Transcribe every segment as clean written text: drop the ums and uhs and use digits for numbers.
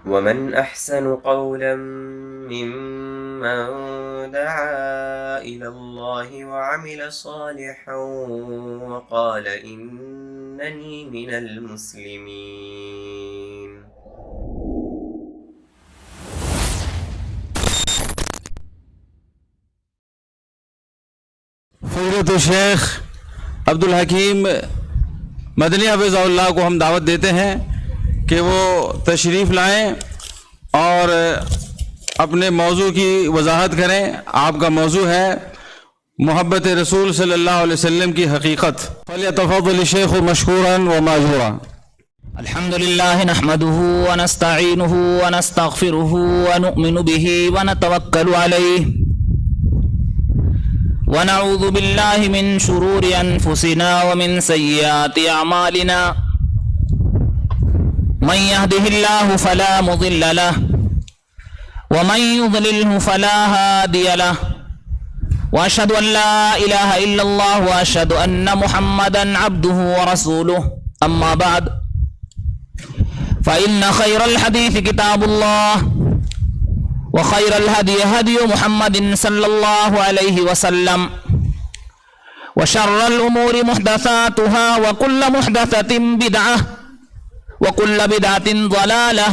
ومن أحسن قولا ممن دعا إلى الله وعمل صالحا وقال إنني من المسلمين. فضیلت الشیخ عبدالحکیم مدنی حفظہ اللہ کو ہم دعوت دیتے ہیں کہ وہ تشریف لائیں اور اپنے موضوع کی وضاحت کریں. آپ کا موضوع ہے محبت رسول صلی اللہ علیہ وسلم کی حقیقت. فلیتفضل الشیخ مشکورا و ماجورا. الحمد لله نحمده ونستعينه ونستغفره ونؤمن به ونتوكل عليه ونعوذ بالله من شرور أنفسنا ومن سيئات أعمالنا. من يهده الله فلا مضل له ومن يضلله فلا هادي له وأشهد أن لا إله إلا الله وأشهد أن محمدا عبده ورسوله. أما بعد فإن خير الحديث كتاب الله وخير الهدي هدي محمد صلى الله عليه وسلم وشر الأمور محدثاتها وكل محدثة بدعة وكل بدعة ضلالة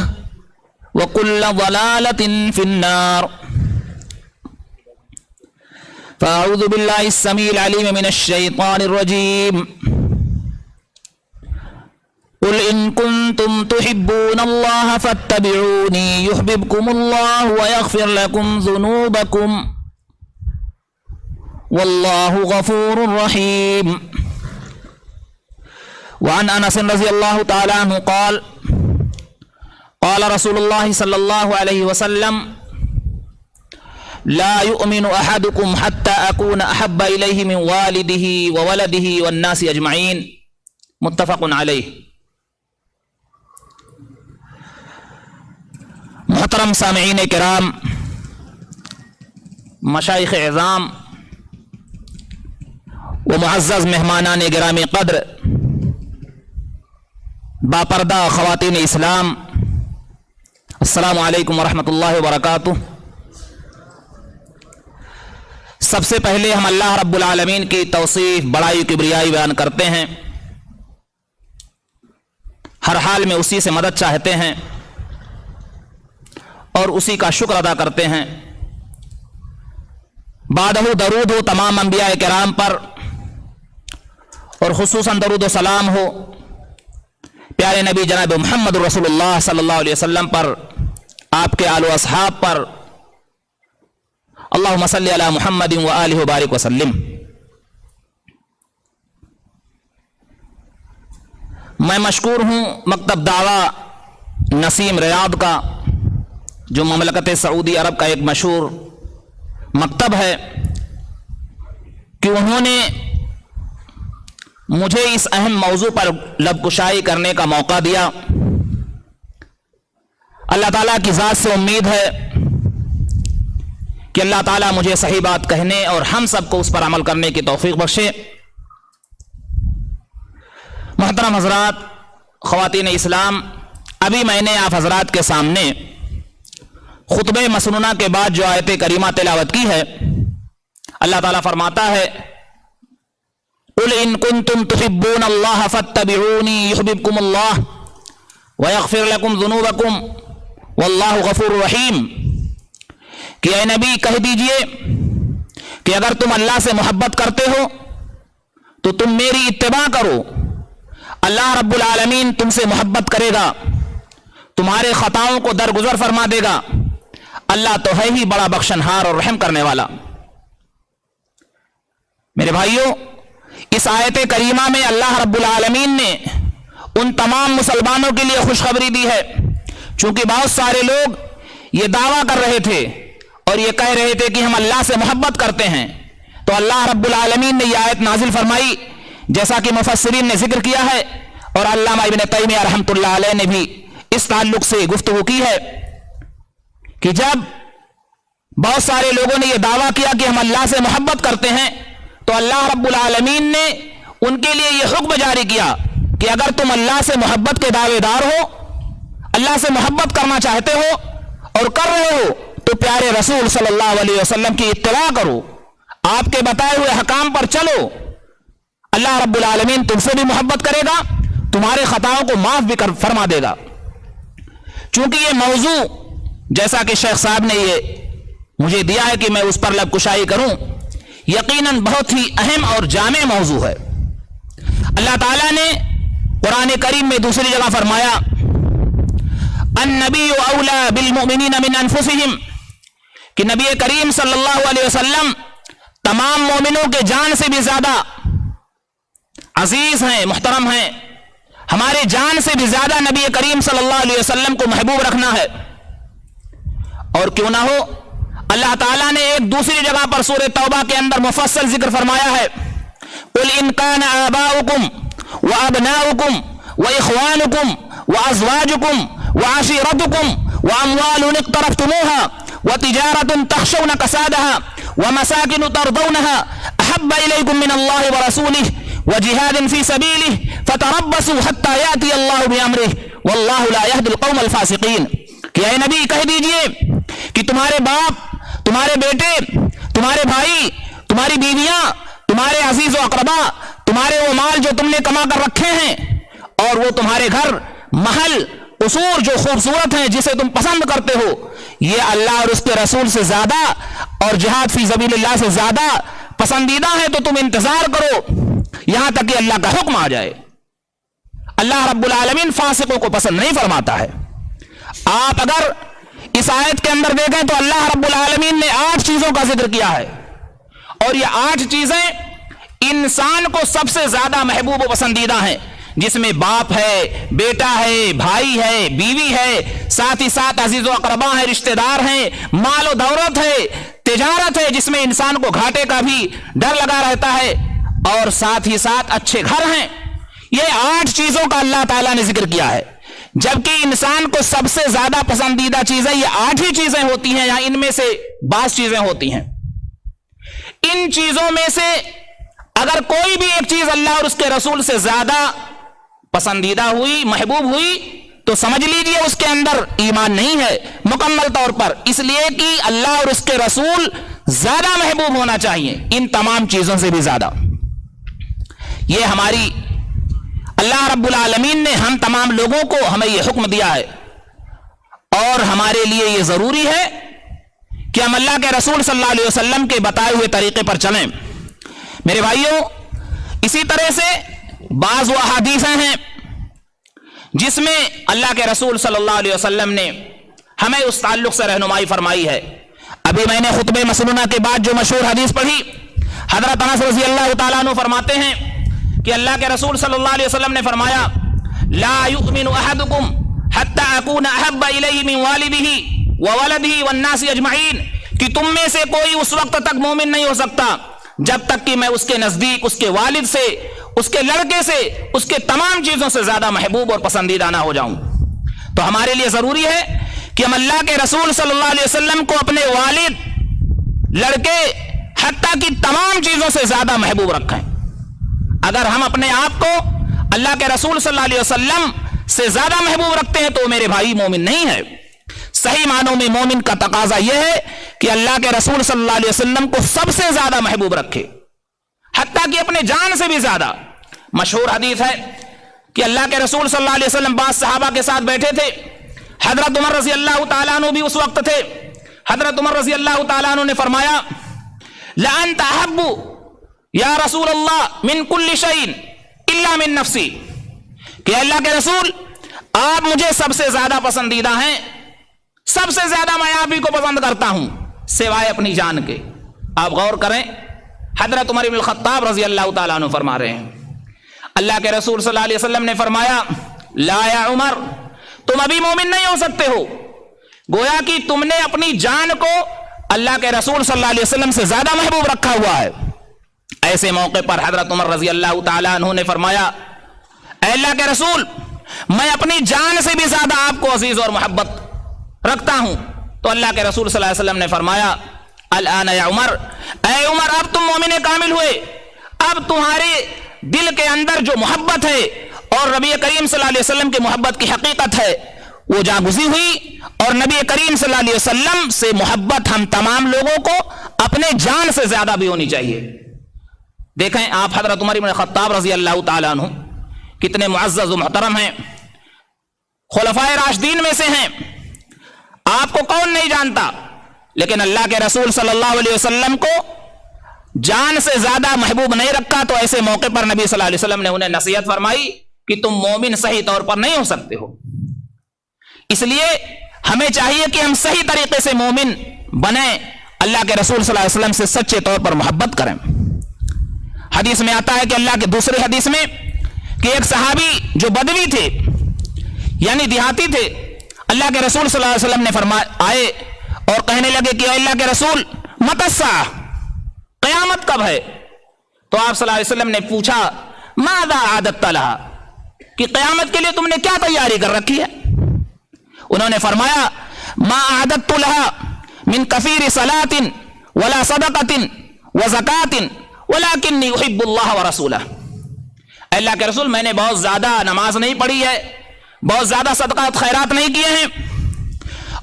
وكل ضلالة في النار. فأعوذ بالله السميع العليم من الشيطان الرجيم. قل إن كنتم تحبون الله فاتبعوني يحببكم الله ويغفر لكم ذنوبكم والله غفور رحيم. وعن أنس رضي الله تعالى عنه قال قال رسول الله صلى الله عليه وسلم لا يؤمن أحدكم حتى أكون أحب إليه من والده وولده والناس أجمعين. متفق عليه. محترم سامعین کرام، مشائخ اعظام و معزز مہمانان گرامی قدر، باپردہ خواتین اسلام، السلام علیکم ورحمۃ اللہ وبرکاتہ. سب سے پہلے ہم اللہ رب العالمین کی توصیف، بڑائی، کبریائی بیان کرتے ہیں. ہر حال میں اسی سے مدد چاہتے ہیں اور اسی کا شکر ادا کرتے ہیں. بعدہ درود ہو تمام انبیاء کرام پر اور خصوصاً درود و سلام ہو پیارے نبی جناب محمد رسول اللہ صلی اللہ علیہ وسلم پر، آپ کے آل و اصحاب پر. اللہم صلی علی محمد و آلہ وبارک وسلم. میں مشکور ہوں مکتب دعویٰ نسیم ریاض کا، جو مملکت سعودی عرب کا ایک مشہور مکتب ہے، کہ انہوں نے مجھے اس اہم موضوع پر لب کشائی کرنے کا موقع دیا. اللہ تعالیٰ کی ذات سے امید ہے کہ اللہ تعالیٰ مجھے صحیح بات کہنے اور ہم سب کو اس پر عمل کرنے کی توفیق بخشے. محترم حضرات، خواتین اسلام، ابھی میں نے آپ حضرات کے سامنے خطبہ مسنونہ کے بعد جو آیت کریمہ تلاوت کی ہے، اللہ تعالیٰ فرماتا ہے قل ان کنتم تحبون اللہ فاتبعونی یحببکم اللہ ویغفر لکم ذنوبکم واللہ غفور رحیم. کہ اے نبی کہہ دیجئے کہ اگر تم اللہ سے محبت کرتے ہو تو تم میری اتباع کرو، اللہ رب العالمین تم سے محبت کرے گا، تمہارے خطاؤں کو درگزر فرما دے گا. اللہ تو ہے ہی بڑا بخشنہار اور رحم کرنے والا. میرے بھائیوں، اس آیت کریمہ میں اللہ رب العالمین نے ان تمام مسلمانوں کے لیے خوشخبری دی ہے. چونکہ بہت سارے لوگ یہ دعویٰ کر رہے تھے اور یہ کہہ رہے تھے کہ ہم اللہ سے محبت کرتے ہیں، تو اللہ رب العالمین نے یہ آیت نازل فرمائی، جیسا کہ مفسرین نے ذکر کیا ہے اور علامہ ابن تیمیہ رحمۃ اللہ علیہ نے بھی اس تعلق سے گفتگو کی ہے کہ جب بہت سارے لوگوں نے یہ دعویٰ کیا کہ ہم اللہ سے محبت کرتے ہیں تو اللہ رب العالمین نے ان کے لیے یہ حکم جاری کیا کہ اگر تم اللہ سے محبت کے دعوے دار ہو، अल्लाह से मोहब्बत करना चाहते हो और कर रहे हो तो प्यारे रसूल सल्लल्लाहु अलैहि वसल्लम की इत्तिबा करो, आपके बताए हुए हकाम पर चलो। अल्लाह रब्बुल आलमीन तुमसे भी मोहब्बत करेगा, तुम्हारे खताओं को माफ भी फरमा देगा। चूंकि ये मौजू जैसा कि शेख साहब ने ये मुझे दिया है कि मैं उस पर लबकुशाई करूं, यकीनन बहुत ही अहम और जामे मौजू है। अल्लाह ताला ने कुरान करीम में दूसरी जगह फरमाया, अन्नबिय्यु औला बिल मुमिनीन मिन अनफुसिहिम, कि नबी करीम सल्लल्लाहु अलैहि वसल्लम तमाम मोमिनों के जान से भी ज्यादा अजीज हैं, मुहतरम हैं। हमारे जान से भी ज्यादा नबी करीम सल्लल्लाहु अलैहि वसल्लम को महबूब रखना है। और क्यों ना हो, अल्लाह ताला ने एक दूसरी जगह पर सूरह तौबा के अंदर मुफस्सल जिक्र फरमाया है, कुल इन कान आबाउकुम व अबनाउकुम व इख्वानुकुम व अज़वाजुकुम व आशिरतुकुम व अमवालुन इक़्तरफ़्तुमूहा व तिजारतुन तख़शौना कसादहा व मसाकिन तर्दौनहा अहब्ब इलैकुम मिन अल्लाहि व रसूलिहि व जिहादिन फी सबीलिहि फतरब्बसू हत्ता याति अल्लाहु बिअम्रिहि वल्लाहु ला यहदिल कौमल फासिकीन। कि ऐ नबी कह दीजिए कि तुम्हारे बाप, तुम्हारे बेटे, तुम्हारे भाई, तुम्हारी बीवियां, तुम्हारे अजीज व अकरबा, तुम्हारे वो माल जो तुमने कमा कर रखे हैं और वो तुम्हारे घर, महल, उसूर जो खूबसूरत हैं, जिसे तुम पसंद करते हो, ये अल्लाह और उसके रसूल से ज्यादा और जिहाद फी सबीलिल्लाह से ज्यादा पसंदीदा है। तो तुम इंतजार करो यहां तक कि अल्लाह का हुक्म आ जाए। अल्लाह रब्बुल आलमीन फासिकों को पसंद नहीं फरमाता है। आप अगर इस आयत के अंदर देखें तो अल्लाह रब्बुल आलमीन ने 8 चीजों का जिक्र किया है और ये 8 चीजें इंसान को सबसे ज्यादा महबूब व पसंदीदा हैं, जिसमें बाप है, बेटा है, भाई है, बीवी है, साथ ही साथ अजीज व अकरबा है, रिश्तेदार हैं, माल व दौलत है, तिजारत है जिसमें इंसान को घाटे का भी डर लगा रहता है, और साथ ही साथ अच्छे घर हैं। ये 8 चीजों का अल्लाह ताला ने जिक्र किया है, जबकि इंसान को सबसे ज्यादा पसंदीदा चीजें ये 8 ही चीजें होती हैं या इनमें से 22 चीजें होती हैं। इन चीजों में से अगर कोई भी एक चीज अल्लाह और उसके रसूल से ज्यादा पसंदीदा हुई, महबूब हुई, तो समझ लीजिए उसके अंदर ईमान नहीं है मुकम्मल तौर पर, इसलिए कि अल्लाह और उसके रसूल ज्यादा महबूब होना चाहिए इन तमाम चीजों से भी ज्यादा। ये हमारी अल्लाह रब्बुल आलमीन ने हम तमाम लोगों को हमें यह हुक्म दिया है और हमारे लिए यह जरूरी है कि हम अल्लाह के रसूल सल्लल्लाहु अलैहि वसल्लम के बताए हुए तरीके पर चलें। मेरे भाइयों, इसी तरह से बाज़ वो हदीसें हैं जिसमें अल्लाह के रसूल सल्लल्लाहु अलैहि वसल्लम ने हमें उस ताल्लुक से रहनुमाई फरमाई है। अभी मैंने खुतबे मसनूना के बाद जो मशहूर हदीस पढ़ी, हजरत अनस रज़ी अल्लाह तआला अन्हु फरमाते हैं कि अल्लाह के रसूल सल्लल्लाहु अलैहि वसल्लम ने फरमाया, ला युमिनु अहदुकुम हत्ता अकूना अहब्बा इलैहि मिन वालिदिही व वलदिही वन्नासी अजमईन, कि तुम में से कोई उस वक्त तक मोमिन नहीं हो सकता जब तक कि मैं उसके नजदीक, उसके वालिद से, उसके लड़के से, उसके तमाम चीजों से ज्यादा महबूब और पसंदीदा ना हो जाऊं। तो हमारे लिए जरूरी है कि हम अल्लाह के रसूल सल्लल्लाहु अलैहि वसल्लम को अपने वालिद, लड़के, हत्ता की तमाम चीजों से ज्यादा महबूब रखें। अगर हम अपने आप को अल्लाह के रसूल सल्लल्लाहु अलैहि वसल्लम से ज्यादा महबूब रखते हैं तो मेरे भाई मोमिन नहीं है। सही मानों में मोमिन का तकाजा यह है कि अल्लाह के रसूल सल्लल्लाहु अलैहि वसल्लम को सबसे ज्यादा महबूब रखे, हत्ता कि अपने जान से भी ज्यादा। मशहूर हदीस है कि अल्लाह के रसूल सल्लल्लाहु अलैहि वसल्लम बाद सहाबा के साथ बैठे थे। हजरत उमर रजी अल्लाह तआला अन्हु भी उस वक्त थे। हजरत उमर रजी अल्लाह तआला अन्हु ने फरमाया, ला अंत अहब्बु या रसूल अल्लाह मिन कुल्ली शैइन इल्ला मिन नफ्सी, कि अल्लाह के रसूल आप मुझे सबसे ज्यादा पसंदीदा हैं, सबसे ज्यादा मैं आप ही को पसंद करता हूं सिवाय अपनी जान के। आप गौर करें, हजरत उमर इब्न खत्ताब रजी अल्लाह तआला अन्हु फरमा रहे हैं, अल्लाह के रसूल सल्लल्लाहु अलैहि वसल्लम ने फरमाया, ला या उमर, तुम अभी मोमिन नहीं हो सकते हो। गोया कि तुमने अपनी जान को अल्लाह के रसूल सल्लल्लाहु अलैहि वसल्लम से ज्यादा महबूब रखा हुआ है। ऐसे मौके पर हजरत उमर रजी अल्लाह तआला अन्हु ने फरमाया, अल्लाह के रसूल, मैं अपनी जान से भी ज्यादा आपको अजीज और मोहब्बत रखता हूं। तो अल्लाह के रसूल सल्लल्लाहु अलैहि वसल्लम ने फरमाया, अल आन या उमर, ऐ उमर, अब तुम मोमिन कामिल हुए। अब तुम्हारे दिल के अंदर जो मोहब्बत है और नबी करीम सल्लल्लाहु अलैहि वसल्लम की मोहब्बत की हकीकत है वो जागुज़ी हुई और नबी करीम सल्लल्लाहु अलैहि वसल्लम से मोहब्बत हम तमाम लोगों को अपने जान से ज्यादा भी होनी चाहिए। देखें आप हजरत उमर इब्न खत्ताब रजी अल्लाह ताला अन्हु कितने मुअज़्ज़ज़ व मुहतरम हैं, खुलफाए राशिदीन में से हैं, आपको कौन नहीं जानता, लेकिन अल्लाह के रसूल सल्लल्लाहु अलैहि वसल्लम को जान से ज्यादा महबूब नहीं रखा। तो ऐसे मौके पर नबी सल्लल्लाहु अलैहि वसल्लम ने उन्हें नसीहत फरमाई कि तुम मोमिन सही तौर पर नहीं हो सकते हो। इसलिए हमें चाहिए कि हम सही तरीके से मोमिन बने, अल्लाह के रसूल सल्लल्लाहु अलैहि वसल्लम से सच्चे तौर पर मोहब्बत करें। हदीस में आता है कि अल्लाह के दूसरे हदीस में कि एक सहाबी जो बदवी थे यानी देहाती थे, अल्लाह के रसूल सल्लल्लाहु अलैहि वसल्लम ने आए और कहने लगे कि अल्लाह के रसूल मतस्सा, क़यामत कब है? तो आप सल्लल्लाहु अलैहि वसल्लम ने पूछा मादा आदत लहा, कि क़यामत के लिए तुमने क्या तैयारी कर रखी है? उन्होंने फरमाया मा आदत लहा मिन कसीर सलातिन वला सदक़तिन व ज़कातिन वलाकिन्नी उहिब्बुल्लाह व रसूलह। अल्लाह के रसूल मैंने बहुत ज्यादा नमाज नहीं पढ़ी है, बहुत ज्यादा सदक़ात खैरात नहीं किए हैं,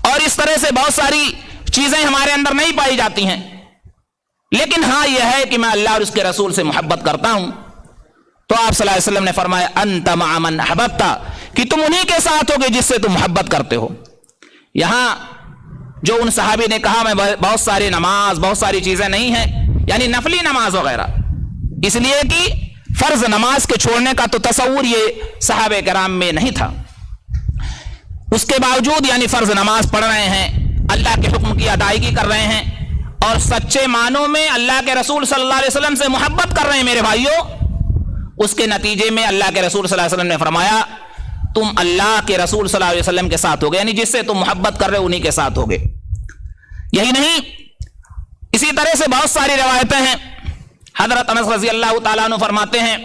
और इस तरह से बहुत सारी चीजें हमारे अंदर नहीं पाई जाती हैं, लेकिन हाँ यह है कि मैं अल्लाह और उसके रसूल से मोहब्बत करता हूं। तो आप सल्लल्लाहु अलैहि वसल्लम ने फरमाया अंत मअ मन अहबब्ता, कि तुम उन्हीं के साथ होगे जिससे तुम मोहब्बत करते हो। यहां जो उन सहाबी ने कहा मैं बहुत सारी नमाज, बहुत सारी चीजें नहीं है, यानी नफली नमाज वगैरह, इसलिए कि फर्ज नमाज के छोड़ने का तो तसव्वुर ये सहाबे कराम में नहीं था। उसके बावजूद यानी फर्ज नमाज पढ़ रहे हैं, अल्लाह के हुक्म की अदायगी कर रहे हैं और सच्चे मानों में अल्लाह के रसूल सल्लल्लाहु अलैहि वसल्लम से मोहब्बत कर रहे हैं मेरे भाइयों। उसके नतीजे में अल्लाह के रसूल सल्लल्लाहु अलैहि वसल्लम ने फरमाया तुम अल्लाह के रसूल सल्लल्लाहु अलैहि वसल्लम के साथ होगे, यानी जिससे तुम मोहब्बत कर रहे हो उन्हीं के साथ होगे। यही नहीं, इसी तरह से बहुत सारी रवायतें हैं। हजरत अनस रजी अल्लाह तआला अन्हु फरमाते हैं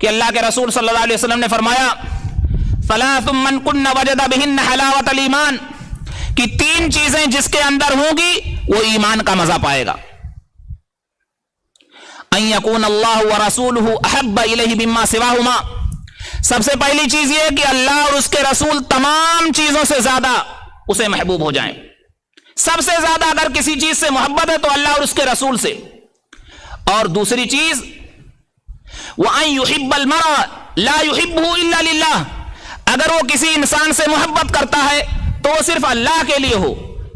कि अल्लाह के रसूल सल्लल्लाहु अलैहि वसल्लम ने फरमाया सलासुम मन कुन्न वजदा बिहिन्न हलावतल ईमान, कि तीन चीजें जिसके अंदर होंगी वो ईमान का मजा पाएगा। अन यकून अल्लाह व रसूलुहु अहब्ब इलैहि मिम्मा सिवाहुमा, सबसे पहली चीज ये है कि अल्लाह और उसके रसूल तमाम चीजों से ज्यादा उसे महबूब हो जाएं। सबसे ज्यादा अगर किसी चीज से मोहब्बत है तो अल्लाह और उसके रसूल से। और दूसरी चीज व अन युहिब्बल मरा ला युहिब्बुहु इल्ला लिल्लाह, अगर वो किसी इंसान से मोहब्बत करता है तो वो सिर्फ अल्लाह के लिए हो,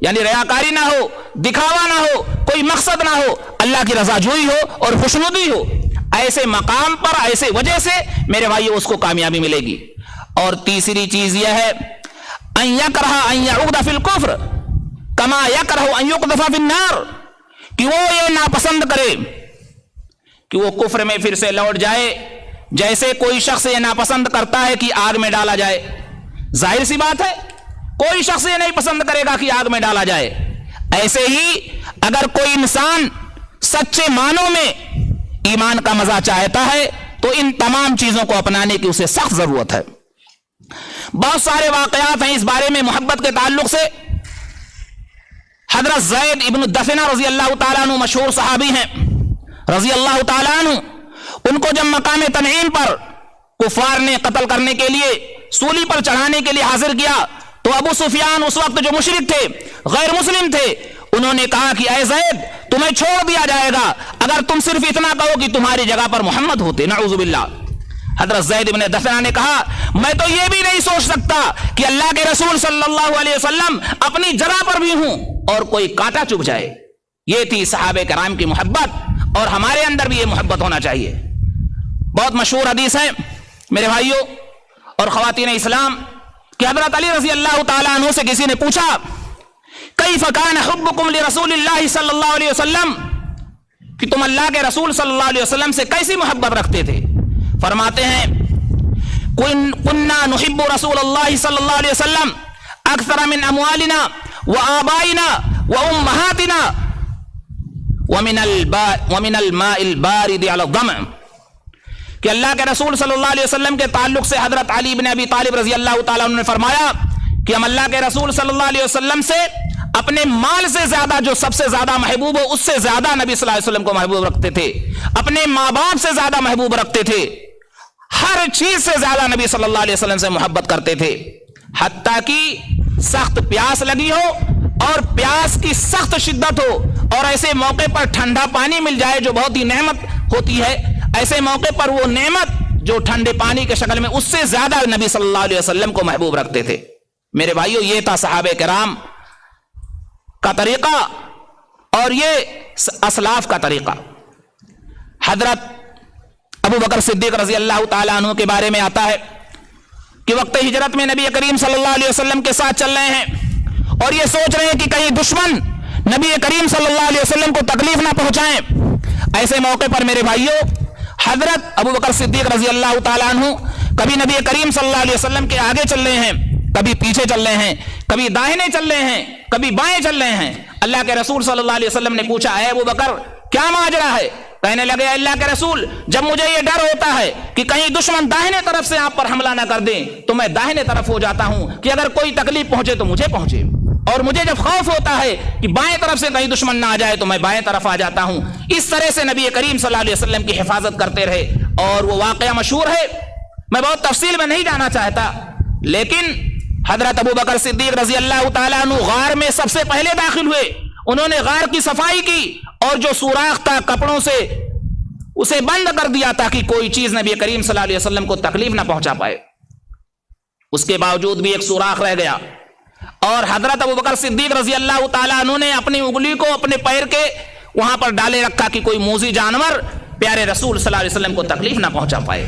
यानी रियाकारी ना हो, दिखावा ना हो, कोई मकसद ना हो, अल्लाह की रज़ाजोई हो और खुशनुदी हो। ऐसे मकाम पर, ऐसे वजह से मेरे भाइयों उसको कामयाबी मिलेगी। और तीसरी चीज यह है अन यकरहा अन यऊद फिल कुफ्र कमा यकरहु अन युक़ज़फ़ फिन नार, कि वो ये नापसंद करे कि वो कुफ्र में फिर से लौट जाए, जैसे कोई शख्स ये नापसंद करता है कि आग में डाला जाए। जाहिर सी बात है कोई शख्स ये नहीं पसंद करेगा कि आग में डाला जाए। ऐसे ही अगर कोई इंसान सच्चे मानों में ईमान का मजा चाहता है तो इन तमाम चीजों को अपनाने की उसे सख्त जरूरत है। बहुत सारे वाकयात हैं इस बारे में मोहब्बत के ताल्लुक से। हजरत ज़ैद इब्न दफना रजी अल्लाह तआला अन्हु मशहूर सहाबी हैं रजी अल्लाह तआला अन्हु, उनको जब मकाम तनईम पर कुफार ने कत्ल करने के लिए, सूली पर चढ़ाने के लिए हाजिर किया, तो अबू सुफियान उस वक्त जो मुशरिक थे, गैर मुस्लिम थे, उन्होंने कहा कि ऐ ज़ैद तुम्हें छोड़ दिया जाएगा अगर तुम सिर्फ इतना कहो कि तुम्हारी जगह पर मोहम्मद होते, नऊज़ु बिल्लाह। हजरत ज़ैद इब्न दफना ने कहा मैं तो यह भी नहीं सोच सकता कि अल्लाह के रसूल सल्लल्लाहु अलैहि वसल्लम अपनी जगह पर भी हूं और कोई कांटा चुभ जाए। यह थी सहाबे कराम की मोहब्बत, और हमारे अंदर भी यह मोहब्बत होना चाहिए। बहुत मशहूर हदीस है मेरे भाइयों और ख़वातीन इस्लाम कि हजरत अली रज़ी अल्लाह तआला अन्हु से किसी ने पूछा कैफ़ कान हुब्बुकुम लिरसूलिल्लाहि सल्लल्लाहु अलैहि वसल्लम, कि तुम अल्लाह के रसूल सल्लल्लाहु अलैहि वसल्लम से कैसी मोहब्बत रखते थे? फरमाते हैं कुन्ना नुहिब्बु रसूलल्लाहि सल्लल्लाहु अलैहि वसल्लम अक्सर मिन अमवालिना व आबाइना व उम्महातिना व मिनल माइल बारिद अला दम, कि अल्लाह के रसूल सल्लल्लाहु अलैहि वसल्लम के ताल्लुक से हजरत अली इब्न अबी तालिब रजी अल्लाह तआला अन्हु ने फरमाया कि हम अल्लाह के रसूल सल्लल्लाहु अलैहि वसल्लम से अपने माल से ज्यादा, जो सबसे ज्यादा महबूब हो उससे ज्यादा नबी सल्लल्लाहु अलैहि वसल्लम को महबूब रखते थे, अपने माँ बाप से ज्यादा महबूब रखते थे, हर चीज से ज्यादा नबी सल्लल्लाहु अलैहि वसल्लम से मोहब्बत करते थे। حتیٰ کہ سخت پیاس لگی ہو اور پیاس کی سخت شدت ہو اور ایسے موقع پر ٹھنڈا پانی مل جائے جو بہت ہی نعمت ہوتی ہے، ایسے موقع پر وہ نعمت جو ٹھنڈے پانی کے شکل میں اس سے زیادہ نبی صلی اللہ علیہ وسلم کو محبوب رکھتے تھے۔ میرے بھائیو، یہ تھا صحابہ کرام کا طریقہ اور یہ اسلاف کا طریقہ۔ حضرت ابو بکر صدیق رضی اللہ تعالیٰ عنہ کے بارے میں آتا ہے کہ وقت ہجرت میں نبی کریم صلی اللہ علیہ وسلم کے ساتھ چل رہے ہیں اور یہ سوچ رہے ہیں کہ کہیں دشمن نبی کریم صلی اللہ علیہ وسلم کو تکلیف نہ پہنچائیں۔ ایسے موقع پر میرے بھائیوں، حضرت ابو بکر صدیق رضی اللہ تعالیٰ عنہ کبھی نبی کریم صلی اللہ علیہ وسلم کے آگے چل رہے ہیں، کبھی پیچھے چل رہے ہیں، کبھی داہنے چل رہے ہیں، کبھی بائیں چل رہے ہیں۔ اللہ کے رسول صلی اللہ علیہ وسلم نے پوچھا، اے ابو بکر کیا ماجرا ہے؟ کہنے لگے، اللہ کے رسول، جب مجھے یہ ڈر ہوتا ہے کہ کہیں دشمن داہنے طرف سے آپ پر حملہ نہ کر دیں تو میں داہنے طرف ہو جاتا ہوں کہ اگر کوئی تکلیف پہنچے تو مجھے پہنچے، اور مجھے جب خوف ہوتا ہے کہ بائیں طرف سے کہیں دشمن نہ آ جائے تو میں بائیں طرف آ جاتا ہوں۔ اس طرح سے نبی کریم صلی اللہ علیہ وسلم کی حفاظت کرتے رہے، اور وہ واقعہ مشہور ہے، میں بہت تفصیل میں نہیں جانا چاہتا، لیکن حضرت ابو بکر صدیق رضی اللہ تعالیٰ عنہ غار میں سب سے پہلے داخل ہوئے۔ انہوں نے غار کی صفائی کی اور جو سوراخ تھا کپڑوں سے اسے بند کر دیا تاکہ کوئی چیز نبی کریم صلی اللہ علیہ وسلم کو تکلیف نہ پہنچا پائے۔ اس کے باوجود بھی ایک سوراخ رہ گیا، اور حضرت ابو بکر صدیق رضی اللہ تعالیٰ عنہ نے اپنی انگلی کو اپنے پیر کے وہاں پر ڈالے رکھا کہ کوئی موذی جانور پیارے رسول صلی اللہ علیہ وسلم کو تکلیف نہ پہنچا پائے،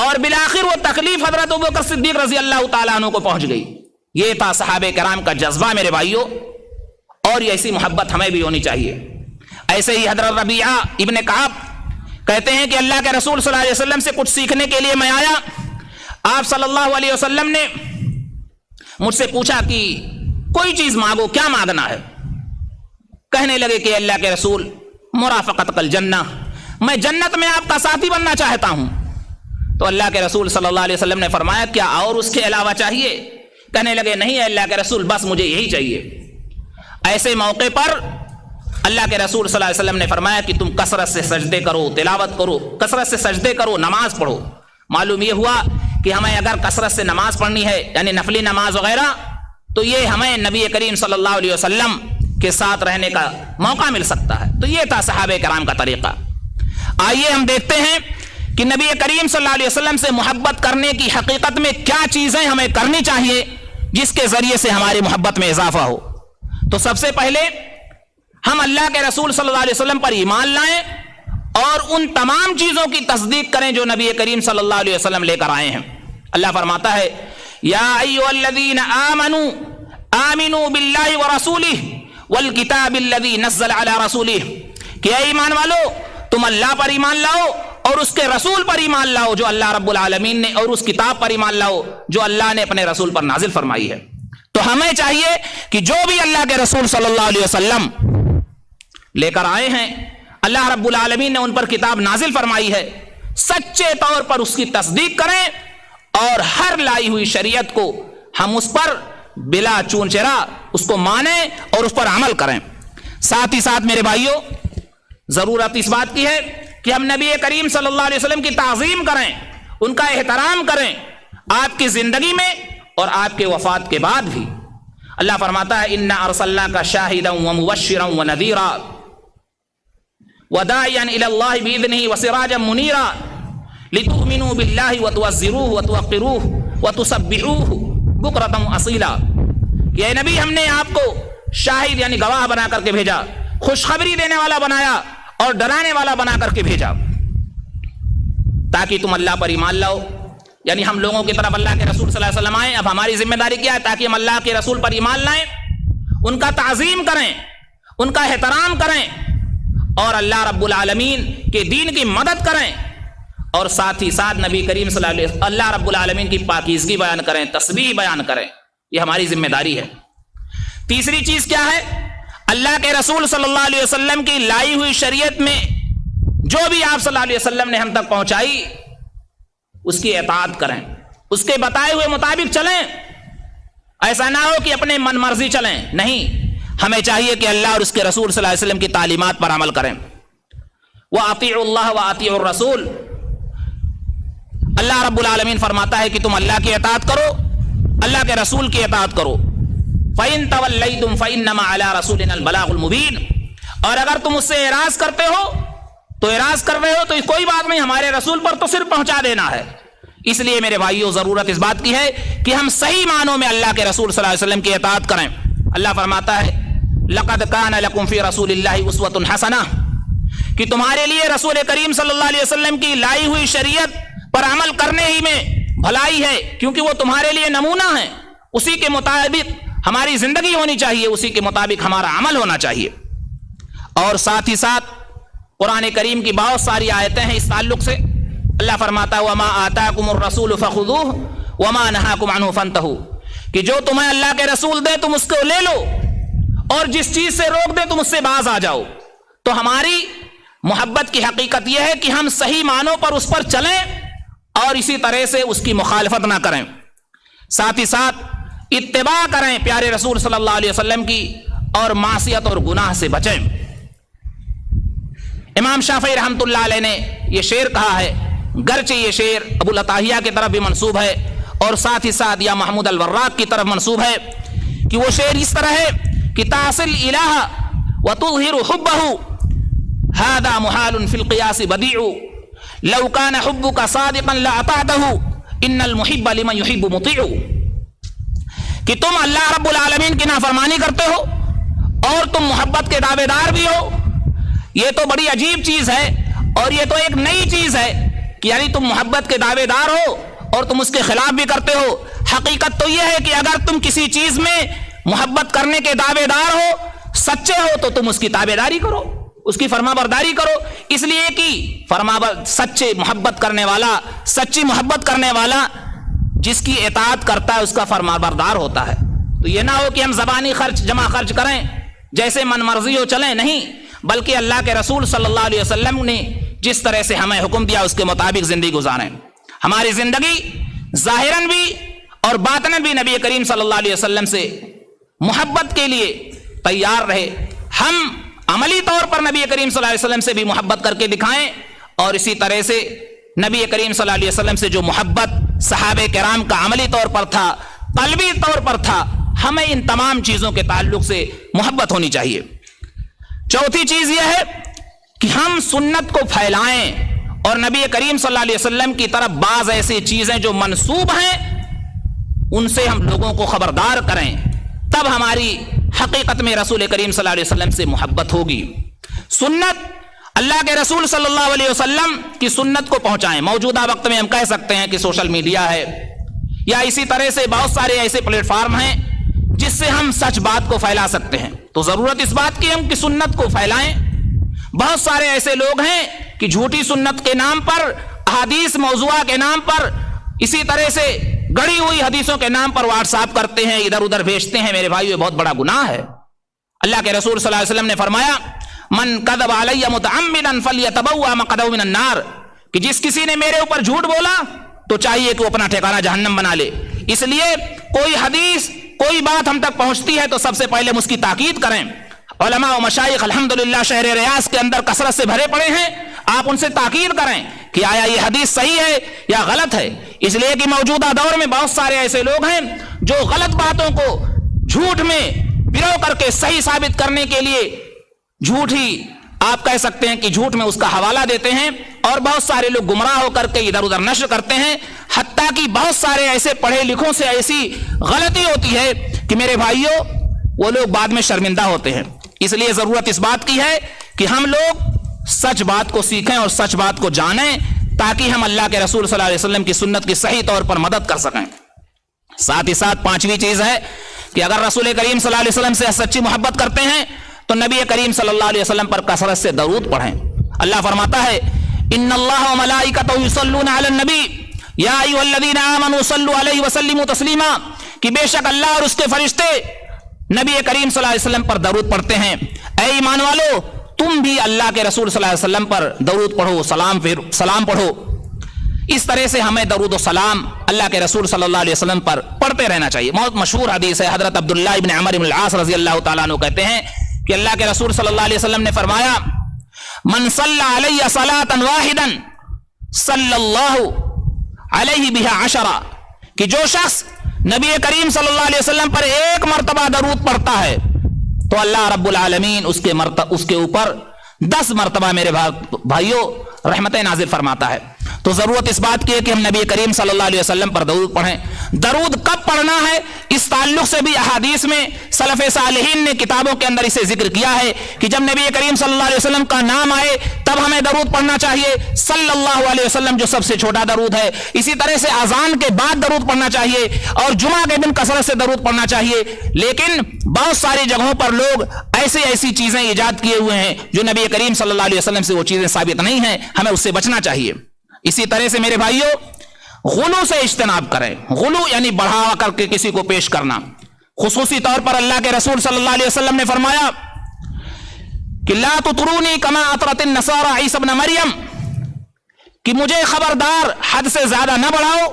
اور بالآخر وہ تکلیف حضرت ابو بکر صدیق رضی اللہ تعالیٰ عنہ کو پہنچ گئی۔ یہ تھا صحابہ کرام کا جذبہ میرے بھائیوں، اور ایسی محبت ہمیں بھی ہونی چاہیے۔ ایسے ہی حضرت ربیعہ ابن کعب کہتے ہیں کہ اللہ کے رسول صلی اللہ علیہ وسلم سے کچھ سیکھنے کے لیے میں آیا، آپ صلی اللہ علیہ وسلم نے مجھ سے پوچھا کہ کوئی چیز مانگو، کیا مانگنا ہے؟ کہنے لگے کہ اللہ کے رسول، مرافقت الجنہ، میں جنت میں آپ کا ساتھی بننا چاہتا ہوں۔ تو اللہ کے رسول صلی اللہ علیہ وسلم نے فرمایا، کیا اور اس کے علاوہ چاہیے؟ کہنے لگے، نہیں اللہ کے رسول، بس مجھے یہی چاہیے۔ ایسے موقع پر اللہ کے رسول صلی اللہ علیہ وسلم نے فرمایا کہ تم کثرت سے سجدے کرو، تلاوت کرو، کثرت سے سجدے کرو، نماز پڑھو۔ معلوم یہ ہوا کہ ہمیں اگر کثرت سے نماز پڑھنی ہے، یعنی نفلی نماز وغیرہ، تو یہ ہمیں نبی کریم صلی اللہ علیہ وسلم کے ساتھ رہنے کا موقع مل سکتا ہے۔ تو یہ تھا صحابہ کرام کا طریقہ۔ آئیے ہم دیکھتے ہیں کہ نبی کریم صلی اللہ علیہ وسلم سے محبت کرنے کی حقیقت میں کیا چیزیں ہمیں کرنی چاہیے جس کے ذریعے سے ہماری محبت میں اضافہ ہو۔ تو سب سے پہلے ہم اللہ کے رسول صلی اللہ علیہ وسلم پر ایمان لائیں اور ان تمام چیزوں کی تصدیق کریں جو نبی کریم صلی اللہ علیہ وسلم لے کر آئے ہیں۔ اللہ فرماتا ہے، یا ایھا الذین آمنوا آمنوا باللہ ورسولہ والکتاب الذی نزل علی رسولہ، کہ اے ایمان والو تم اللہ پر ایمان لاؤ اور اس کے رسول پر ایمان لاؤ جو اللہ رب العالمین نے، اور اس کتاب پر ایمان لاؤ جو اللہ نے اپنے رسول پر نازل فرمائی ہے۔ تو ہمیں چاہیے کہ جو بھی اللہ کے رسول صلی اللہ علیہ وسلم لے کر آئے ہیں، اللہ رب العالمین نے ان پر کتاب نازل فرمائی ہے، سچے طور پر اس کی تصدیق کریں اور ہر لائی ہوئی شریعت کو ہم اس پر بلا چون چرا اس کو مانیں اور اس پر عمل کریں۔ ساتھ ہی ساتھ میرے بھائیوں، ضرورت اس بات کی ہے کہ ہم نبی کریم صلی اللہ علیہ وسلم کی تعظیم کریں، ان کا احترام کریں، آپ کی زندگی میں اور آپ کے وفات کے بعد بھی۔ اللہ فرماتا ہے، انا ارسلناک شاہدا ومبشرا ونذیرا وداعیا الی اللہ باذنہ وسراجا منیرا لتؤمنوا باللہ وتعزروہ وتوقروہ وتسبحوہ بکرۃ واصیلا، کہ اے نبی ہم نے آپ کو شاہد یعنی گواہ بنا کر کے بھیجا، خوشخبری دینے والا بنایا اور ڈرانے والا بنا کر کے بھیجا، تاکہ تم اللہ پر ایمان لاؤ، یعنی ہم لوگوں کی طرف اللہ کے رسول صلی اللہ علیہ وسلم آئیں۔ اب ہماری ذمہ داری کیا ہے؟ تاکہ ہم اللہ کے رسول پر ایمان لائیں، ان کا تعظیم کریں، ان کا احترام کریں، اور اللہ رب العالمین کے دین کی مدد کریں، اور ساتھ ہی ساتھ نبی کریم صلی اللہ علیہ وسلم اللہ رب العالمین کی پاکیزگی بیان کریں، تسبیح بیان کریں۔ یہ ہماری ذمہ داری ہے۔ تیسری چیز کیا ہے؟ اللہ کے رسول صلی اللہ علیہ وسلم کی لائی ہوئی شریعت میں جو بھی آپ صلی اللہ علیہ وسلم نے ہم تک پہنچائی اس کی اطاعت کریں، اس کے بتائے ہوئے مطابق چلیں۔ ایسا نہ ہو کہ اپنے من مرضی چلیں، نہیں، ہمیں چاہیے کہ اللہ اور اس کے رسول صلی اللہ علیہ وسلم کی تعلیمات پر عمل کریں۔ وَأَطِيعُوا اللَّهَ وَأَطِيعُوا الرَّسُولَ، اللہ رب العالمین فرماتا ہے کہ تم اللہ کی اطاعت کرو اللہ کے رسول کی اطاعت کرو. فَإِن تَوَلَّيْتُمْ فَإِنَّمَا عَلَىٰ رَسُولِنَا الْبَلَاغُ الْمُبِينُ. اور اگر تم اس سے اعراض کرتے ہو تو اعراض کر رہے ہو تو کوئی بات نہیں, ہمارے رسول پر تو صرف پہنچا دینا ہے. اس لیے میرے بھائیوں ضرورت اس بات کی ہے کہ ہم صحیح معنوں میں اللہ کے رسول صلی اللہ علیہ وسلم کی اطاعت کریں. اللہ فرماتا ہے لَقَدْ كَانَ لَكُمْ فِي رَسُولِ اللَّهِ أُسْوَةٌ حَسَنَةٌ, کہ تمہارے لیے رسول کریم صلی اللہ علیہ وسلم کی لائی ہوئی شریعت پر عمل کرنے ہی میں بھلائی ہے, کیونکہ وہ تمہارے لیے نمونہ ہے. اسی کے مطابق ہماری زندگی ہونی چاہیے, اسی کے مطابق ہمارا عمل ہونا چاہیے. اور ساتھ ہی ساتھ قرآن کریم کی بہت ساری آیتیں ہیں اس تعلق سے. اللہ فرماتا ہے وَمَا آتَاكُمُ الرَّسُولُ فَخُذُوهُ وَمَا نَهَاكُمْ عَنْهُ فَانْتَهُوا, کہ جو تمہیں اللہ کے رسول دے تم اس کو لے لو, اور جس چیز سے روک دے تم اس سے باز آ جاؤ. تو ہماری محبت کی حقیقت یہ ہے کہ ہم صحیح معنوں پر اس پر چلیں اور اسی طرح سے اس کی مخالفت نہ کریں. ساتھ ہی ساتھ اتباع کریں پیارے رسول صلی اللہ علیہ وسلم کی, اور معصیت اور گناہ سے بچیں. امام شافعی رحمۃ اللہ علیہ نے یہ شعر کہا ہے, گرچہ یہ شعر ابو العتاہیہ کی طرف بھی منسوب ہے اور ساتھ ہی ساتھ یا محمود الوراق کی طرف منسوب ہے, کہ وہ شعر اس طرح ہے کہ تاصل الہ وتظہر حبہ هذا محال فی القیاس بدیع لو کان حبک صادقا لاطعته ان المحب لمن يحب مطیع. کہ تم اللہ رب العالمین کی نافرمانی کرتے ہو اور تم محبت کے دعوے دار بھی ہو, یہ تو بڑی عجیب چیز ہے اور یہ تو ایک نئی چیز ہے کہ یعنی تم محبت کے دعوے دار ہو اور تم اس کے خلاف بھی کرتے ہو. حقیقت تو یہ ہے کہ اگر تم کسی چیز میں محبت کرنے کے دعوے دار ہو, سچے ہو, تو تم اس کی تابع داری کرو, اس کی فرما برداری کرو. اس لیے کہ سچے محبت کرنے والا, سچی محبت کرنے والا جس کی اطاعت کرتا ہے اس کا فرما بردار ہوتا ہے. تو یہ نہ ہو کہ ہم زبانی خرچ جمع خرچ کریں, جیسے من مرضی ہو چلیں, نہیں, بلکہ اللہ کے رسول صلی اللہ علیہ وسلم نے جس طرح سے ہمیں حکم دیا اس کے مطابق زندگی گزاریں. ہماری زندگی ظاہراً بھی اور باطناً بھی نبی کریم صلی اللہ علیہ وسلم سے محبت کے لیے تیار رہے. ہم عملی طور پر نبی کریم صلی اللہ علیہ وسلم سے بھی محبت کر کے دکھائیں, اور اسی طرح سے نبی کریم صلی اللہ علیہ وسلم سے جو محبت صحابہ کرام کا عملی طور پر تھا, قلبی طور پر تھا, ہمیں ان تمام چیزوں کے تعلق سے محبت ہونی چاہیے. چوتھی چیز یہ ہے کہ ہم سنت کو پھیلائیں اور نبی کریم صلی اللہ علیہ وسلم کی طرف بعض ایسی چیزیں جو منسوب ہیں ان سے ہم لوگوں کو خبردار کریں, تب ہماری حقیقت میں رسول کریم صلی اللہ علیہ وسلم سے محبت ہوگی. سنت, اللہ کے رسول صلی اللہ علیہ وسلم کی سنت کو پہنچائیں. موجودہ وقت میں ہم کہہ سکتے ہیں کہ سوشل میڈیا ہے یا اسی طرح سے بہت سارے ایسے پلیٹ فارم ہیں جس سے ہم سچ بات کو پھیلا سکتے ہیں. تو ضرورت اس بات کی ہم کہ سنت کو پھیلائیں. بہت سارے ایسے لوگ ہیں کہ جھوٹی سنت کے نام پر, احادیث موضوعہ کے نام پر, اسی طرح سے گڑی ہوئی حدیثوں کے نام پر واٹس ایپ کرتے ہیں, ادھر ادھر بھیجتے ہیں. میرے بھائیو, یہ بہت بڑا گناہ ہے. اللہ کے رسول صلی اللہ علیہ وسلم نے فرمایا من کذب علی متعمدا فلیتبوأ مقعدہ من النار, کہ جس کسی نے میرے اوپر جھوٹ بولا تو چاہیے کہ وہ اپنا ٹھکانہ جہنم بنا لے. اس لیے کوئی حدیث, کوئی بات ہم تک پہنچتی ہے تو سب سے پہلے ہم اس کی تاکید کریں. علماء و مشائخ الحمدللہ شہر ریاض کے اندر کثرت سے بھرے پڑے ہیں, آپ ان سے تاکید کریں کہ آیا یہ حدیث صحیح ہے یا غلط ہے. اس لیے کہ موجودہ دور میں بہت سارے ایسے لوگ ہیں جو غلط باتوں کو جھوٹ میں پرو کر کے صحیح ثابت کرنے کے لیے جھوٹ ہی آپ کہہ سکتے ہیں کہ جھوٹ میں اس کا حوالہ دیتے ہیں, اور بہت سارے لوگ گمراہ ہو کر کے ادھر ادھر نشر کرتے ہیں. حتیٰ کہ بہت سارے ایسے پڑھے لکھوں سے ایسی غلطی ہوتی ہے کہ میرے بھائیوں وہ لوگ بعد میں شرمندہ ہوتے ہیں. اس لیے ضرورت اس بات کی ہے کہ ہم لوگ سچ بات کو سیکھیں اور سچ بات کو جانیں, تاکہ ہم اللہ کے رسول صلی اللہ علیہ وسلم کی سنت کی صحیح طور پر مدد کر سکیں. ساتھ ہی ساتھ پانچویں چیز ہے کہ اگر رسول کریم صلی اللہ علیہ وسلم سے سچی محبت کرتے ہیں تو نبی کریم صلی اللہ علیہ وسلم پر کثرت سے درود پڑھیں. اللہ فرماتا ہے ان اللہ وملائکتہ یصلون علی النبی یا ایھا الذین آمنوا صلوا علیہ وسلموا تسلیما, کہ بے شک اللہ اور اس کے فرشتے نبی کریم صلی اللہ علیہ وسلم پر درود پڑھتے ہیں. اے ایمان والو, تم بھی اللہ کے رسول صلی اللہ علیہ وسلم پر درود پڑھو, سلام پڑھو. اس طرح سے ہمیں درود و سلام اللہ کے رسول صلی اللہ علیہ وسلم پر پڑھتے رہنا چاہیے. بہت مشہور حدیث ہے, حضرت عبداللہ ابن عمر بن العاص رضی اللہ تعالیٰ عنہ کہتے ہیں کہ اللہ کے رسول صلی اللہ علیہ وسلم نے فرمایا من صلی علیہ صلاۃ واحدا صلی اللہ علیہ بہا عشرہ, کہ جو شخص नबी करीम सल्लल्लाहु अलैहि वसल्लम पर एक मर्तबा दरूद पढ़ता है तो अल्लाह रब्बुल आलमीन उसके ऊपर 10 मर्तबा मेरे भाइयों रहमतें नाजिल फरमाता है। तो जरूरत इस बात की है कि हम नबी करीम सल्लल्लाहु अलैहि वसल्लम पर दरूद पढ़ें। दरूद कब पढ़ना है, इस ताल्लुक से भी अहादीस में सलफ़े सालिहीन ने किताबों के अंदर इसे जिक्र किया है कि जब नबी करीम सल्लल्लाहु अलैहि वसल्लम का नाम आए तब हमें दरूद पढ़ना चाहिए, सल्लल्लाहु अलैहि वसल्लम जो सबसे छोटा दरूद है। इसी तरह से अजान के बाद दरूद पढ़ना चाहिए और जुमा के दिन कसरत से दरूद पढ़ना चाहिए। लेकिन बहुत सारी जगहों पर लोग ऐसी चीजें इजाद किए हुए हैं जो नबी करीम सल्लल्लाहु अलैहि वसल्लम से वो चीजें साबित नहीं है, हमें उससे बचना चाहिए। इसी तरह से मेरे भाइयों गुलू से इज्तनाब करें। गुलू यानी बढ़ावा करके किसी को पेश करना। खुसूसी तौर पर अल्लाह के रसूल सल्लल्लाहु अलैहि वसल्लम ने फरमाया कि ला तुतरूनी कमा अतरतिन नसारा ईसा इब्न मरियम, कि मुझे खबरदार हद से ज्यादा न बढ़ाओ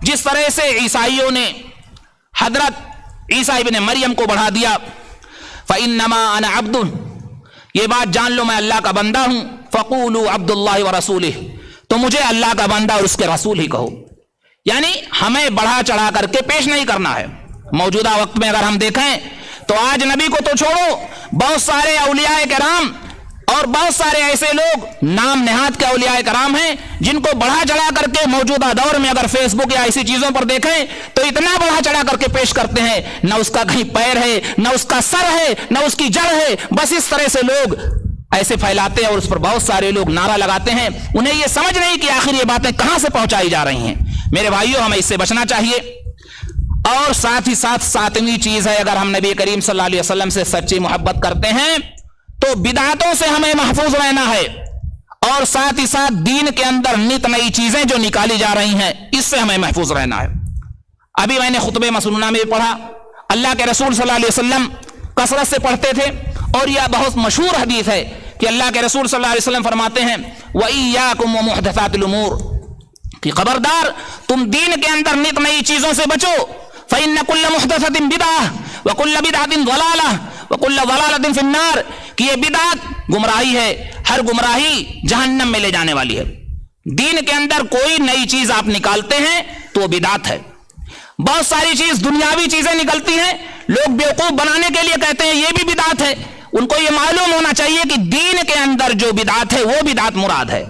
जिस तरह से ईसाइयों ने हजरत ईसा इब्न मरियम को बढ़ा दिया। फ़इन्नमा अना अब्दुन, ये बात जान लो मैं अल्लाह का बंदा हूं। फ़क़ूलू अब्दुल्लाहि व रसूलिह, तो मुझे अल्लाह का बंदा और उसके रसूल ही कहो। यानी हमें बढ़ा चढ़ा करके पेश नहीं करना है। मौजूदा वक्त में अगर हम देखें तो आज नबी को तो छोड़ो, बहुत सारे औलियाए किराम और बहुत सारे ऐसे लोग नाम नेहात के औलियाए किराम हैं जिनको बढ़ा चढ़ा करके मौजूदा दौर में अगर फेसबुक या ऐसी चीजों पर देखें तो इतना बढ़ा चढ़ा करके पेश करते हैं, न उसका कहीं पैर है, न उसका सर है, न उसकी जड़ है। बस इस तरह से लोग ऐसे फैलाते हैं और उस पर बहुत सारे लोग नारा लगाते हैं। उन्हें यह समझ नहीं कि आखिर ये बातें कहां से पहुंचाई जा रही हैं। मेरे भाइयों, हमें इससे बचना चाहिए। और साथ ही साथ 7वीं चीज है, अगर हम नबी करीम सल्लल्लाहु अलैहि वसल्लम से सच्ची मोहब्बत करते हैं तो बिदातों से हमें महफूज रहना है। और साथ ही साथ दीन के अंदर नित नई चीजें जो निकाली जा रही हैं इससे हमें महफूज रहना है। अभी मैंने खुतबे मसनूना में पढ़ा, अल्लाह के रसूल सल्लल्लाहु अलैहि वसल्लम कसरत से पढ़ते थे और यह बहुत मशहूर हदीस है कि अल्लाह के रसूल सल्लल्लाहु अलैहि वसल्लम फरमाते हैं व इय्याकुम व मुहदसातिल उमूर, कि खबरदार तुम दीन के अंदर नित नई चीजों से बचो। फ़इन्न कुल्ल मुहदसतिन बिदअह व कुल्ल बिदअतिन ज़लालह व कुल्ल ज़लालतिन फिन्नार, कि ये बिदअत गुमराही है, हर गुमराही जहन्नम में ले जाने वाली है। दीन के अंदर कोई नई चीज आप निकालते हैं तो वो बिदअत है। बहुत सारी चीज दुनियावी चीजें निकलती हैं, लोग बेवकूफ बनाने के लिए कहते हैं ये भी बिदअत है। उनको ये मालूम होना चाहिए कि दीन के अंदर जो बिदअत है वो बिदअत मुराद है।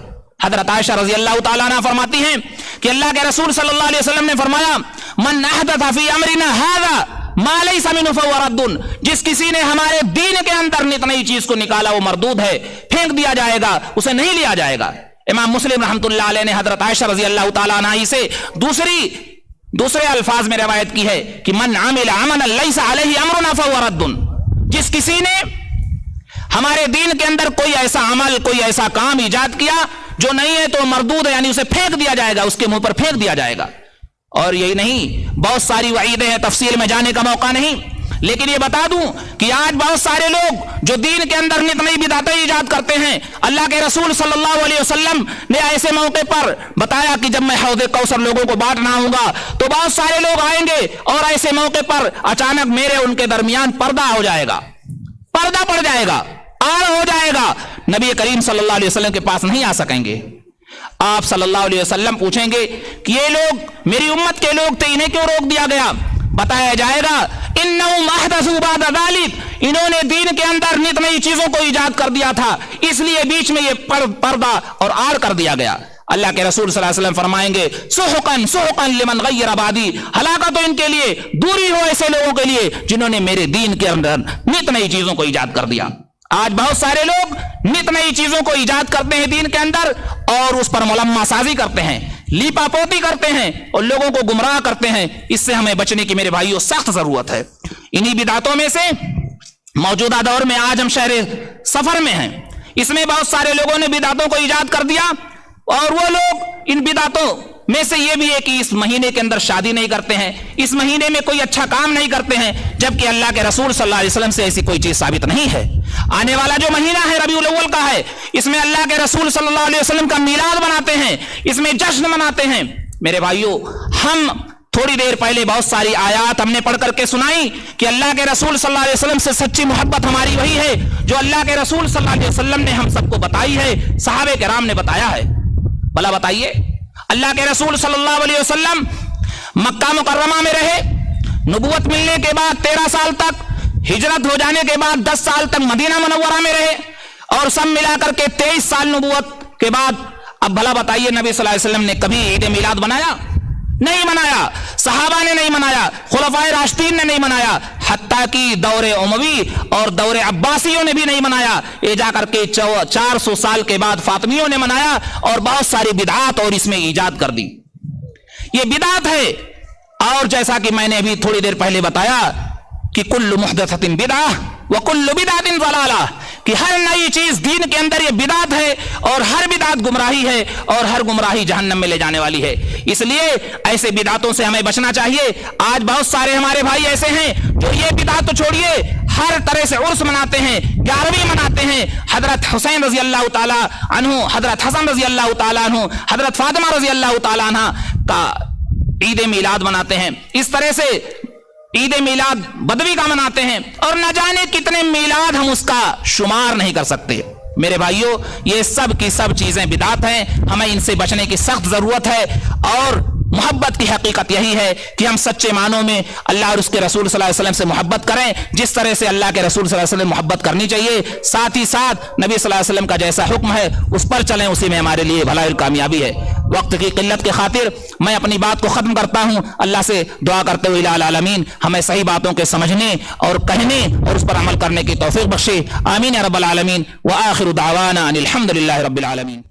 हजरत आयशा रजी अल्लाह तआला अन्हा फरमाती हैं कि अल्लाह के रसूल सल्लल्लाहु अलैहि वसल्लम ने फरमाया मन अहदथ फी अमरिना हाज़ा मा लैसा मिन्हु फहुव रद्दुन, जिस किसी ने हमारे दीन के अंदर नित नई चीज को निकाला वो मरदूद है, फेंक दिया जाएगा, उसे नहीं लिया जाएगा। इमाम मुस्लिम रहमतुल्लाह अलैह ने हजरत आयशा रजी अल्लाह तआला अन्हा से दूसरे अल्फाज में रिवायत की है कि मन आमिल अमलन लैसा अलैहि अमरुना फहुव रद्दुन, जिस किसी ने हमारे दीन के अंदर कोई ऐसा अमल, कोई ऐसा काम इजाद किया जो नहीं है तो मरदूद है, यानी उसे फेंक दिया जाएगा, उसके मुंह पर फेंक दिया जाएगा। और यही नहीं, बहुत सारी वईदें हैं, तफसील में जाने का मौका नहीं, लेकिन ये बता दूं कि आज बहुत सारे लोग जो दीन के अंदर नित नई बिदातें इजाद करते हैं, अल्लाह के रसूल सल्लल्लाहु अलैहि वसल्लम ने ऐसे मौके पर बताया कि जब मैं हौज़े कौसर लोगों को बांटना होगा तो बहुत सारे लोग आएंगे और ऐसे मौके पर अचानक मेरे उनके दरमियान पर्दा हो जाएगा, पर्दा पड़ जाएगा, आड़ हो जाएगा, नबी करीम सल्लल्लाहु अलैहि वसल्लम के पास नहीं आ सकेंगे। आप सल्लल्लाहु अलैहि वसल्लम पूछेंगे कि ये लोग मेरी उम्मत के लोग थे, इन्हें क्यों रोक दिया गया? बताया जाएगा इन्नहुम अहदसू बअद ज़ालिक, इन्होंने दीन के अंदर नित नई चीजों को इजाद कर दिया था, इसलिए बीच में ये पर्दा और आड़ कर दिया गया। अल्लाह के रसूल सल्लल्लाहु अलैहि वसल्लम फरमाएंगे सुहकन सुहकन लिमन गय्यर बादी, हलाकत तो इनके लिए, दूरी हो ऐसे लोगों के लिए जिन्होंने मेरे दीन के अंदर नित नई चीजों को इजाद कर दिया। आज बहुत सारे लोग नित नई चीजों को इजाद करते हैं दीन के अंदर और उस पर मुलम्मा साजी करते हैं, लीपापोती करते हैं और लोगों को गुमराह करते हैं। इससे हमें बचने की मेरे भाइयों सख्त जरूरत है। इन्हीं बिदातों में से मौजूदा दौर में आज हम शहर सफर में हैं, इसमें बहुत सारे लोगों ने बिदातों को इजाद कर दिया और वो लोग इन बिदातों में से ये भी है कि इस महीने के अंदर शादी नहीं करते हैं, इस महीने में कोई अच्छा काम नहीं करते हैं, जबकि अल्लाह के रसूल सल्लल्लाहु अलैहि वसल्लम से ऐसी कोई चीज साबित नहीं है। आने वाला जो महीना है रबीउल अव्वल का है, इसमें अल्लाह के रसूल सल्लल्लाहु अलैहि वसल्लम का मीलाद मनाते हैं, इसमें जश्न मनाते हैं। मेरे भाइयों, हम थोड़ी देर पहले बहुत सारी आयात हमने पढ़ करके सुनाई कि अल्लाह के रसूल सल्लल्लाहु अलैहि वसल्लम से सच्ची मोहब्बत हमारी वही है जो अल्लाह के रसूल सल्लल्लाहु अलैहि वसल्लम ने हम सबको बताई है, सहाबे किराम ने बताया है। भला बताइए, अल्लाह के रसूल सल्लल्लाहु अलैहि वसल्लम मक्का मुकर्रमा में रहे, नबूवत मिलने के बाद 13 साल तक, हिजरत हो जाने के बाद 10 साल तक मदीना मुनव्वरा में रहे, और सब मिलाकर के 23 साल नबूवत के बाद। अब भला बताइए, नबी सल्लल्लाहु अलैहि वसल्लम ने कभी ईद मिलाद मनाया? नहीं मनाया। सहाबा ने नहीं मनाया, खुलफाए राशिदीन ने नहीं मनाया, हत्ता कि दौरे उमवी और दौरे अब्बासियों ने भी नहीं मनाया। ये जाकर के 400 साल के बाद फातिमियों ने मनाया और बहुत सारी बिदआत और इसमें ईजाद कर दी। ये बिदआत है। और जैसा कि मैंने अभी थोड़ी देर पहले बताया कि कुल्लु मुहदसतिन बिदअह व कुल्लु बिदअतिन ज़लाला, कि हर नई चीज दीन के अंदर ये बिदात है और हर बिदात गुमराही है और हर गुमराही जहन्नम में ले जाने वाली है। इसलिए ऐसे बिदातों से हमें बचना चाहिए। आज बहुत सारे हमारे भाई ऐसे हैं जो ये बिदात तो छोड़िए, हर तरह से उर्स मनाते हैं, 11वीं मनाते हैं। हजरत हुसैन रजी अल्लाह ताला अन्हु, हजरत हसन रजी अल्लाह ताला अन्हु, हजरत फातिमा रजी अल्लाह ताला अन्हा का ईद मिलाद मनाते हैं। इस तरह से ईद मिलाद बदवी का मनाते हैं और न जाने कितने मिलाद हम उसका शुमार नहीं कर सकते। मेरे भाइयों, ये सब की सब चीजें बिदात हैं, हमें इनसे बचने की सख्त जरूरत है। और मोहब्बत की हकीकत यही है कि हम सच्चे मानों में अल्लाह और उसके रसूल सल्लल्लाहु अलैहि वसल्लम से मोहब्बत करें, जिस तरह से अल्लाह के रसूल सल्लल्लाहु अलैहि वसल्लम मोहब्बत करनी चाहिए। साथ ही साथ नबी सल्लल्लाहु अलैहि वसल्लम का जैसा हुक्म है उस पर चलें, उसी में हमारे लिए भलाई और कामयाबी है। वक्त की किल्लत के खातिर मैं अपनी बात को खत्म करता हूं, अल्लाह से दुआ करते हुए इलाहुल आलमीन हमें सही बातों के समझने और कहने और उस पर अमल करने की तौफीक बख्शे। आमीन या रब्बल आलमीन। व आखिरु दावाना अनिल हम्दुलिल्लाहि रब्बिल आलमीन।